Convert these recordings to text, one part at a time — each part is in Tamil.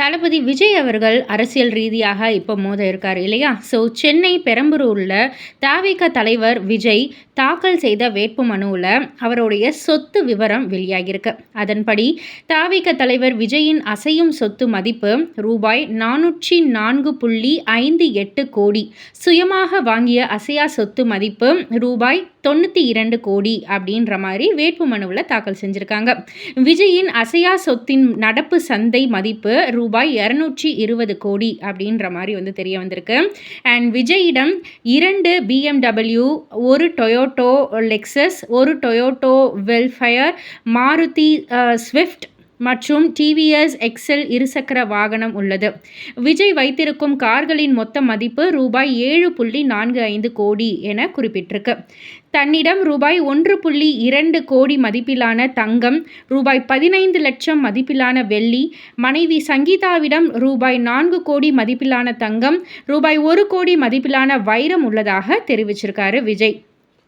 தளபதி விஜய் அவர்கள் அரசியல் ரீதியாக இப்போ மோத இருக்கார் இல்லையா? ஸோ சென்னை பெரம்பலூரில் தவிக தலைவர் விஜய் தாக்கல் செய்த வேட்புமனுவில் அவருடைய சொத்து விவரம் வெளியாகியிருக்கு. அதன்படி தவிக தலைவர் விஜயின் அசையும் சொத்து மதிப்பு ரூபாய் 404.58 கோடி. சுயமாக வாங்கிய அசையா சொத்து மதிப்பு ரூபாய் 92 கோடி அப்படின்ற மாதிரி வேட்புமனுவில் தாக்கல் செஞ்சுருக்காங்க. விஜயின் அசையா சொத்தின் நடப்பு சந்தை மதிப்பு ரூபாய் 220 கோடி அப்படின்ற மாதிரி தெரிய வந்திருக்கு. அண்ட் விஜயிடம் 2 BMW, ஒரு டொயோட்டோ லெக்ஸஸ், ஒரு டொயோட்டோ வெல்ஃபயர், மாருதி ஸ்விஃப்ட் மற்றும் டிவிஎஸ் எக்ஸல் இருசக்கர வாகனம் உள்ளது. விஜய் வைத்திருக்கும் கார்களின் மொத்த மதிப்பு ரூபாய் 7.45 கோடி என குறிப்பிட்டிருக்கு. தன்னிடம் ரூபாய் 1.2 கோடி மதிப்பிலான தங்கம், ரூபாய் 15 லட்சம் மதிப்பிலான வெள்ளி, மனைவி சங்கீதாவிடம் ரூபாய் 4 கோடி மதிப்பிலான தங்கம், ரூபாய் 1 கோடி மதிப்பிலான வைரம் உள்ளதாக தெரிவிச்சிருக்காரு விஜய்.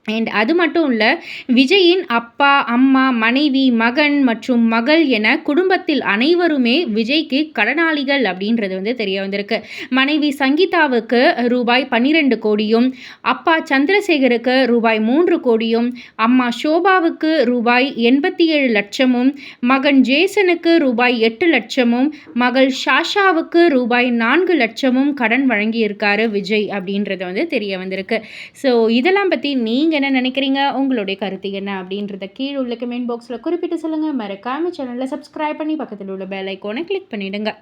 அண்ட் அது மட்டும் இல்லை, விஜயின் அப்பா, அம்மா, மனைவி, மகன் மற்றும் மகள் என குடும்பத்தில் அனைவருமே விஜய்க்கு கடனாளிகள் அப்படின்றது தெரிய வந்திருக்கு. மனைவி சங்கீதாவுக்கு ரூபாய் 12 கோடியும், அப்பா சந்திரசேகருக்கு ரூபாய் 3 கோடியும், அம்மா ஷோபாவுக்கு ரூபாய் 87 லட்சமும், மகன் ஜேசனுக்கு ரூபாய் 8 லட்சமும், மகள் ஷாஷாவுக்கு ரூபாய் 4 லட்சமும் கடன் வழங்கியிருக்காரு விஜய் அப்படின்றது தெரிய வந்திருக்கு. ஸோ இதெல்லாம் பற்றி நீங்கள் என்ன நினைக்கிறீங்க? உங்களுடைய கருத்து என்ன அப்படின்றத கீழே உள்ள கமெண்ட் பாக்ஸில் குறிப்பிட்டு சொல்லுங்கள். மறக்காம சேனலை சப்ஸ்கிரைப் பண்ணி பக்கத்தில் உள்ள பெல் ஐக்கானை கிளிக் பண்ணிவிடுங்க.